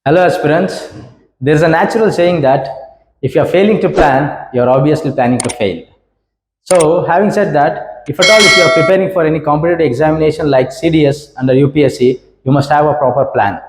Hello aspirants, there is a natural saying that if you are failing to plan, you are obviously planning to fail. So having said that, if at all if you are preparing for any competitive examination like CDS under UPSC, you must have a proper plan.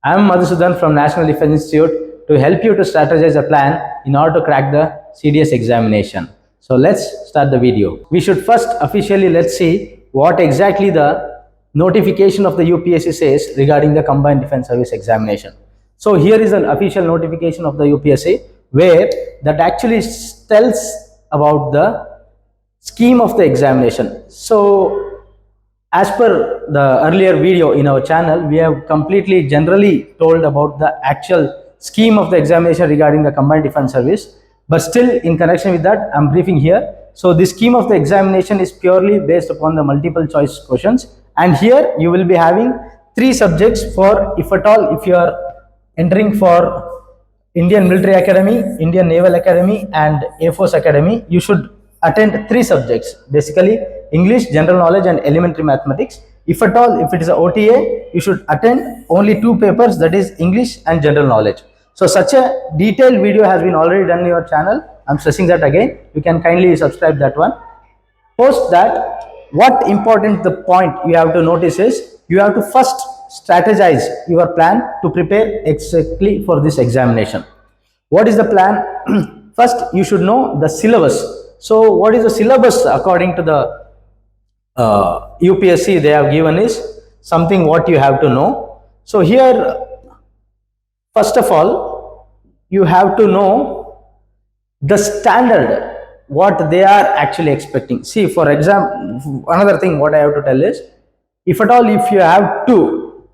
I am Madhusudan from National Defence Institute to help you to strategize a plan in order to crack the CDS examination. So let's start the video. We should first officially let's see what exactly the notification of the UPSC says regarding the Combined Defence Service examination. So here is an official notification of the UPSC where that actually tells about the scheme of the examination. So as per the earlier video in our channel, we have completely generally told about the actual scheme of the examination regarding the Combined Defence Service. But still in connection with that, I am briefing here. So the scheme of the examination is purely based upon the multiple choice questions. And here you will be having 3 subjects for if at all if you are entering for Indian Military Academy, Indian Naval Academy and Air Force Academy, you should attend 3 subjects, basically English, General Knowledge and Elementary Mathematics. If at all, if it is a OTA, you should attend only 2 papers, that is English and General Knowledge. So such a detailed video has been already done in your channel. I am stressing that again. You can kindly subscribe that one. Post that, what important the point you have to notice is, you have to first strategize your plan to prepare exactly for this examination. What is the plan? First, you should know the syllabus. So what is the syllabus according to the UPSC they have given is something what you have to know. So here, first of all, you have to know the standard what they are actually expecting. See, for example, another thing what I have to tell is, if at all if you have to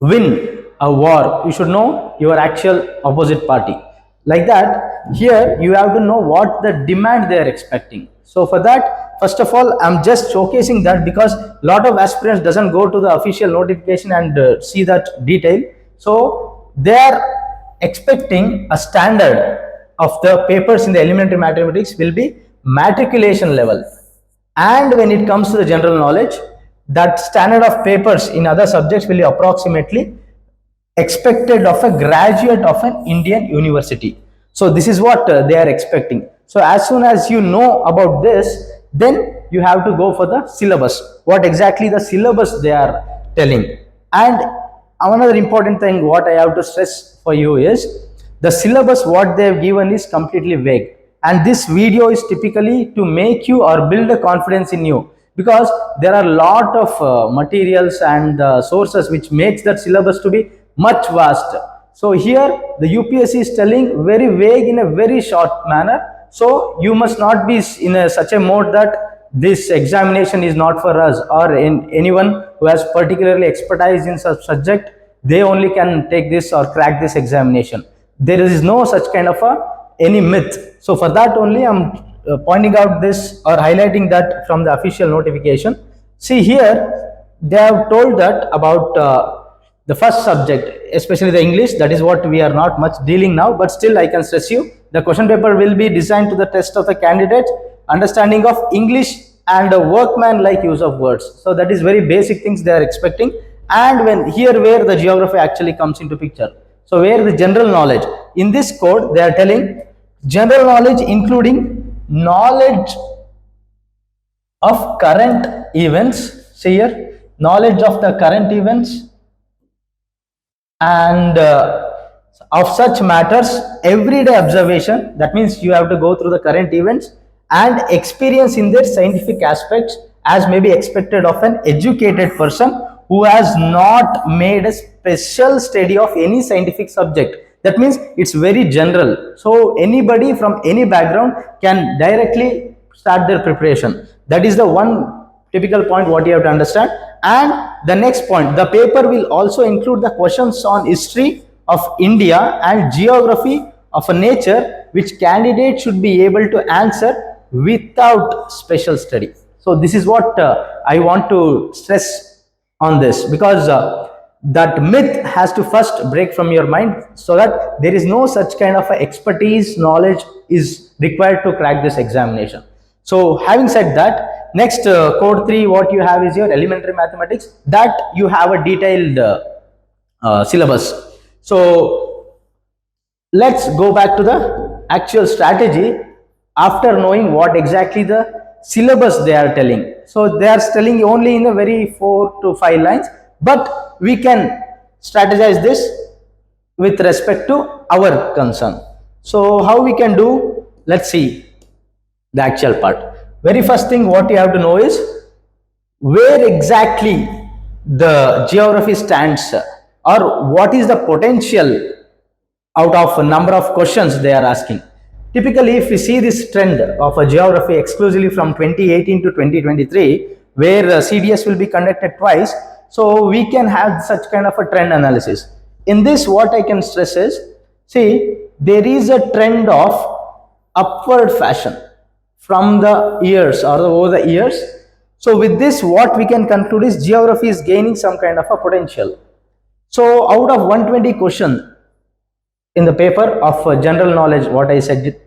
win a war, you should know your actual opposite party. Like that, here you have to know what the demand they are expecting. So for that, first of all, I'm just showcasing that because a lot of aspirants doesn't go to the official notification and see that detail. So they are expecting a standard of the papers in the elementary mathematics will be matriculation level. And when it comes to the general knowledge, that standard of papers in other subjects will be approximately expected of a graduate of an Indian university. So this is what they are expecting. So as soon as you know about this, then you have to go for the syllabus. What exactly the syllabus they are telling. And another important thing what I have to stress for you is, the syllabus what they have given is completely vague. And this video is typically to make you or build a confidence in you, because there are a lot of materials and sources which makes that syllabus to be much vast. So here the UPSC is telling very vague in a very short manner. So you must not be in such a mode that this examination is not for us, or in anyone who has particularly expertise in such subject, they only can take this or crack this examination. There is no such kind of any myth. So for that only I'm pointing out this or highlighting that from the official notification. See here, they have told that about the first subject, especially the English, that is what we are not much dealing now, but still I can stress you, the question paper will be designed to the test of the candidate understanding of English and a workman-like use of words. So that is very basic things they are expecting. And when here where the geography actually comes into picture. So where the general knowledge, in this code they are telling general knowledge including knowledge of current events. See here, knowledge of the current events and of such matters, everyday observation, that means you have to go through the current events and experience in their scientific aspects as may be expected of an educated person who has not made a special study of any scientific subject. That means it's very general. So anybody from any background can directly start their preparation. That is the one typical point what you have to understand. And the next point, the paper will also include the questions on history of India and geography of a nature which candidate should be able to answer without special study. So this is what I want to stress on this, because that myth has to first break from your mind, so that there is no such kind of expertise, knowledge is required to crack this examination. So having said that, next code 3 what you have is your elementary mathematics, that you have a detailed syllabus. So let's go back to the actual strategy after knowing what exactly the syllabus they are telling. So they are telling only in a very 4 to 5 lines, but we can strategize this with respect to our concern. So how we can do? Let's see the actual part. Very first thing what you have to know is where exactly the geography stands, or what is the potential out of a number of questions they are asking. Typically, if we see this trend of a geography exclusively from 2018 to 2023, where CDS will be conducted twice, so we can have such kind of a trend analysis. In this, what I can stress is, see, there is a trend of upward fashion from the years or over the years. So with this, what we can conclude is geography is gaining some kind of a potential. So out of 120 questions in the paper of general knowledge, what I said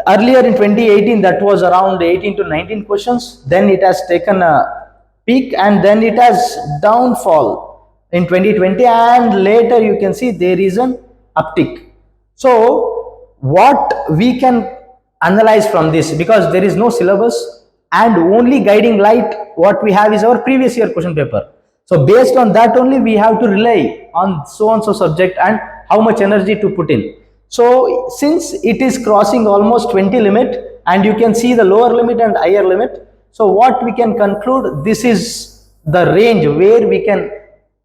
earlier in 2018, that was around 18 to 19 questions. Then it has taken a peak and then it has downfall in 2020, and later you can see there is an uptick. So what we can analyze from this, because there is no syllabus and only guiding light what we have is our previous year question paper. So based on that only we have to rely on so and so subject and how much energy to put in. So since it is crossing almost 20 limit, and you can see the lower limit and higher limit, so what we can conclude, this is the range where we can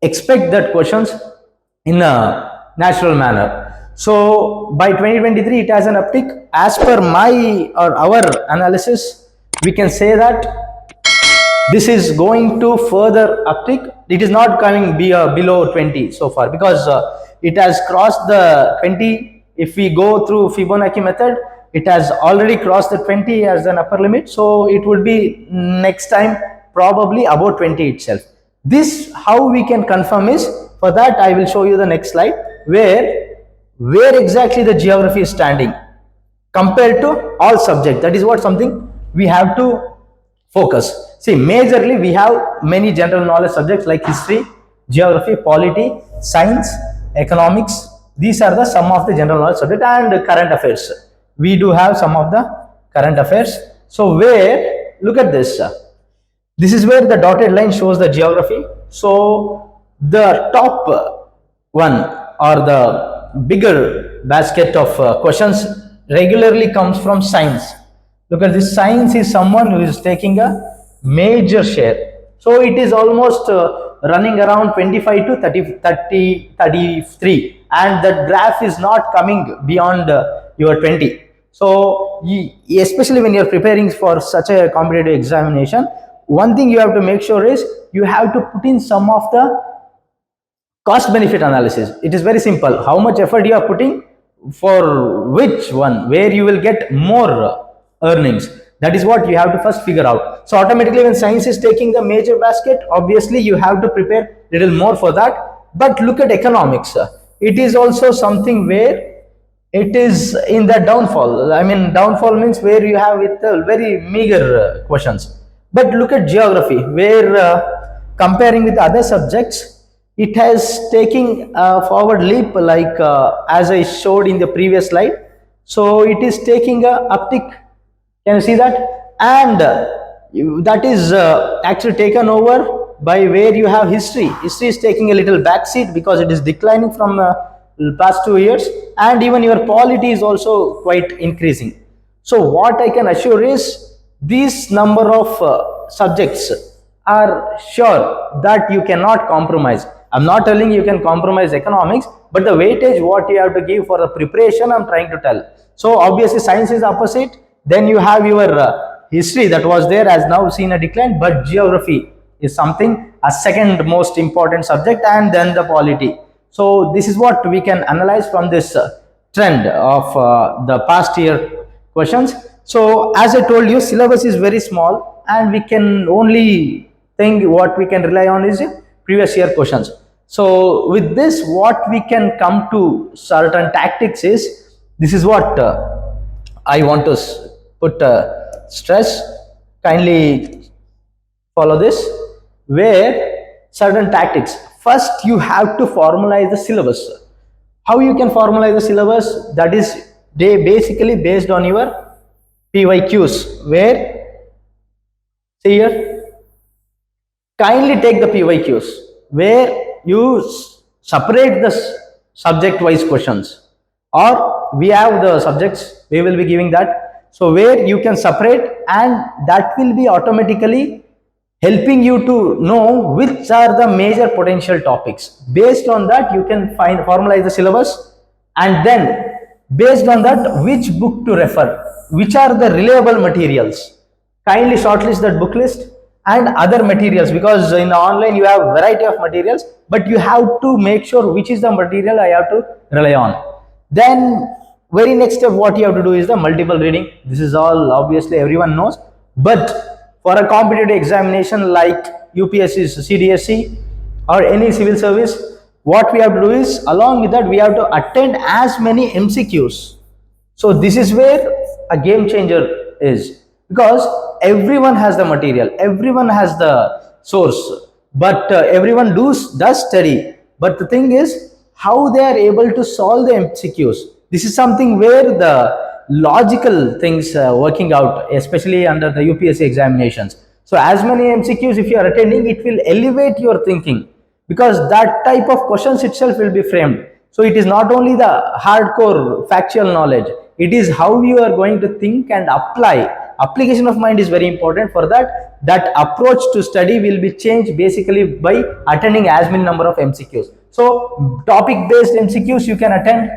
expect that questions in a natural manner. So by 2023 it has an uptick. As per my or our analysis, we can say that this is going to further uptick. It is not coming below 20 so far, because it has crossed the 20. If we go through Fibonacci method, it has already crossed the 20 as an upper limit. So it would be next time probably about 20 itself. This how we can confirm is, for that I will show you the next slide, where exactly the geography is standing compared to all subjects. That is what something we have to focus. See, majorly we have many general knowledge subjects like history, geography, polity, science, economics. These are the some of the general knowledge subject, and current affairs. We do have some of the current affairs. So where, look at this. This is where the dotted line shows the geography. So the top one or the bigger basket of questions regularly comes from science. Look at this, science is someone who is taking a major share. So it is almost running around 25 to 33, and the graph is not coming beyond your 20. So especially when you are preparing for such a competitive examination, one thing you have to make sure is you have to put in some of the cost benefit analysis. It is very simple. How much effort you are putting for which one, where you will get more earnings. That is what you have to first figure out. So automatically when science is taking the major basket, obviously you have to prepare little more for that. But look at economics. It is also something where it is in the downfall. I mean, downfall means where you have with very meager questions. But look at geography, where comparing with other subjects, it has taken a forward leap, like as I showed in the previous slide. So it is taking a uptick. Can you see that? And that is actually taken over by where you have history. History is taking a little backseat because it is declining from past 2 years, and even your polity is also quite increasing. So what I can assure is, these number of subjects are sure that you cannot compromise. I'm not telling you can compromise economics, but the weightage what you have to give for the preparation, I'm trying to tell. So obviously science is opposite. Then you have your history that was there has now seen a decline, but geography is something a second most important subject, and then the polity. So this is what we can analyze from this trend of the past year questions. So as I told you, syllabus is very small, and we can only think what we can rely on is previous year questions. So with this, what we can come to certain tactics is, this is what I want to put stress. Kindly follow this, where certain tactics. First, you have to formalize the syllabus. How you can formalize the syllabus? That is they basically based on your PYQs, where see here, kindly take the PYQs where you separate the subject wise questions, or we have the subjects, we will be giving that. So where you can separate, and that will be automatically helping you to know which are the major potential topics. Based on that you can formalize the syllabus, and then based on that which book to refer, which are the reliable materials. Kindly shortlist that book list and other materials, because in the online you have variety of materials, but you have to make sure which is the material I have to rely on. Then very next step what you have to do is the multiple reading. This is all obviously everyone knows, but for a competitive examination like UPSC CDS or any civil service, what we have to do is, along with that we have to attend as many MCQs. So this is where a game changer is, because everyone has the material, everyone has the source, but everyone does study, but the thing is how they are able to solve the MCQs. This is something where the logical things working out, especially under the UPSC examinations. So as many MCQs if you are attending, it will elevate your thinking, because that type of questions itself will be framed. So it is not only the hardcore factual knowledge, it is how you are going to think and apply. Application of mind is very important. For that approach to study will be changed basically by attending as many number of MCQs. So topic based MCQs you can attend.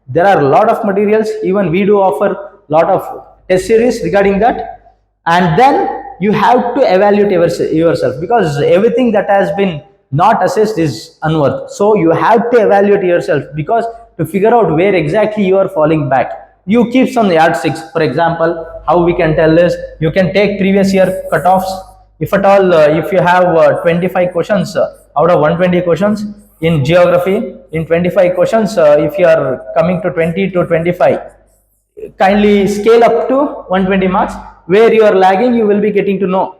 There are a lot of materials, even we do offer lot of test series regarding that. And then you have to evaluate yourself, because everything that has been not assessed is unworth. So you have to evaluate yourself, because to figure out where exactly you are falling back, you keep some yardsticks. For example, how we can tell is, you can take previous year cutoffs. If at all, if you have 25 questions out of 120 questions in geography, in 25 questions, if you are coming to 20 to 25, kindly scale up to 120 marks. Where you are lagging, you will be getting to know.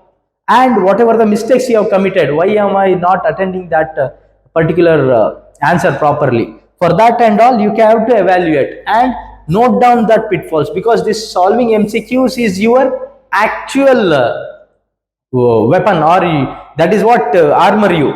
And whatever the mistakes you have committed, why am I not attending that particular answer properly? For that and all, you have to evaluate and note down that pitfalls, because this solving MCQs is your actual weapon, or that is what armor you.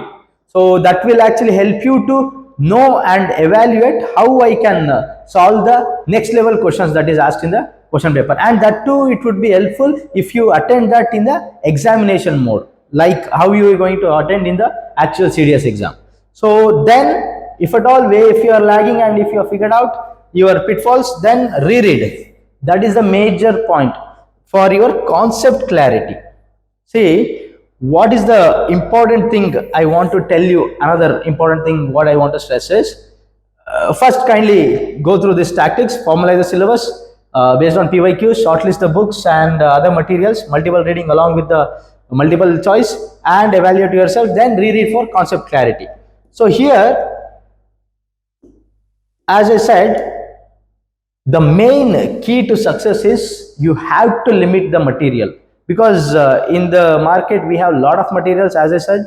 So that will actually help you to know and evaluate how I can solve the next level questions that is asked in the question paper. And that too, it would be helpful if you attend that in the examination mode, like how you are going to attend in the actual CDS exam. So then if at all way, if you are lagging and if you have figured out your pitfalls, then reread. That is the major point for your concept clarity. See, what is the important thing I want to tell you? Another important thing what I want to stress is, first kindly go through these tactics, formalize the syllabus based on PYQs, shortlist the books and other materials, multiple reading along with the multiple choice, and evaluate yourself, then reread for concept clarity. So here, as I said, the main key to success is you have to limit the material, because in the market we have a lot of materials, as I said,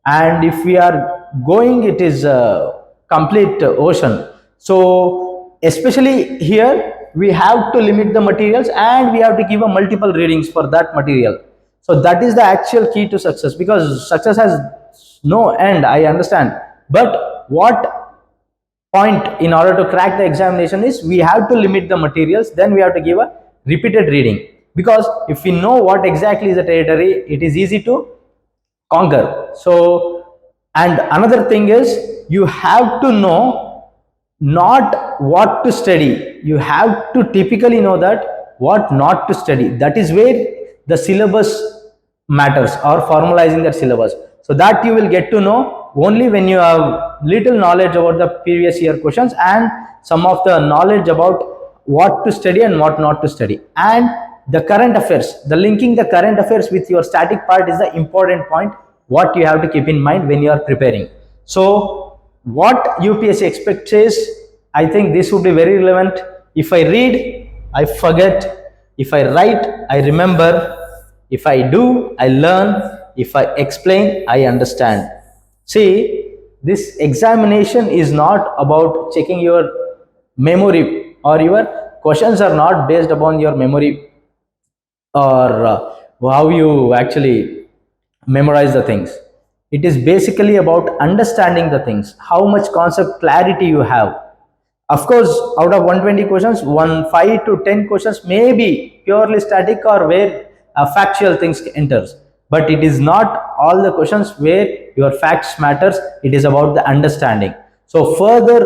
and if we are going, it is a complete ocean. So especially here we have to limit the materials, and we have to give a multiple readings for that material. So that is the actual key to success, because success has no end, I understand, but what point in order to crack the examination is, we have to limit the materials, then we have to give a repeated reading, because if we know what exactly is the territory, it is easy to conquer. So, and another thing is, you have to know not what to study, you have to typically know that what not to study. That is where the syllabus matters, or formalizing that syllabus. So that you will get to know only when you have little knowledge about the previous year questions and some of the knowledge about what to study and what not to study. And the current affairs, the linking the current affairs with your static part is the important point what you have to keep in mind when you are preparing. So what UPSC expects is, I think this would be very relevant. If I read, I forget. If I write, I remember. If I do, I learn. If I explain, I understand. See, this examination is not about checking your memory, or your questions are not based upon your memory, or how you actually memorize the things. It is basically about understanding the things, how much concept clarity you have. Of course, out of 120 questions, 5 to 10 questions may be purely static or where factual things enters, but it is not all the questions where your facts matters. It is about the understanding. So further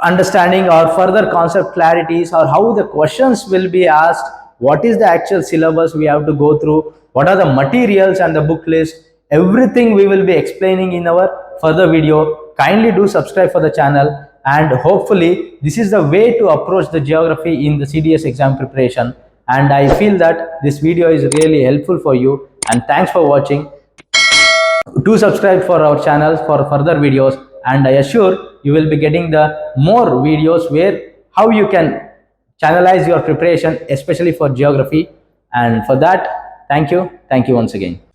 understanding or further concept clarities, or how the questions will be asked, what is the actual syllabus we have to go through, what are the materials and the book list, everything we will be explaining in our further video. Kindly do subscribe for the channel, and hopefully this is the way to approach the geography in the CDS exam preparation. And I feel that this video is really helpful for you, and thanks for watching. Do subscribe for our channel for further videos, and I assure you will be getting the more videos where how you can channelize your preparation, especially for geography. And for that, thank you once again.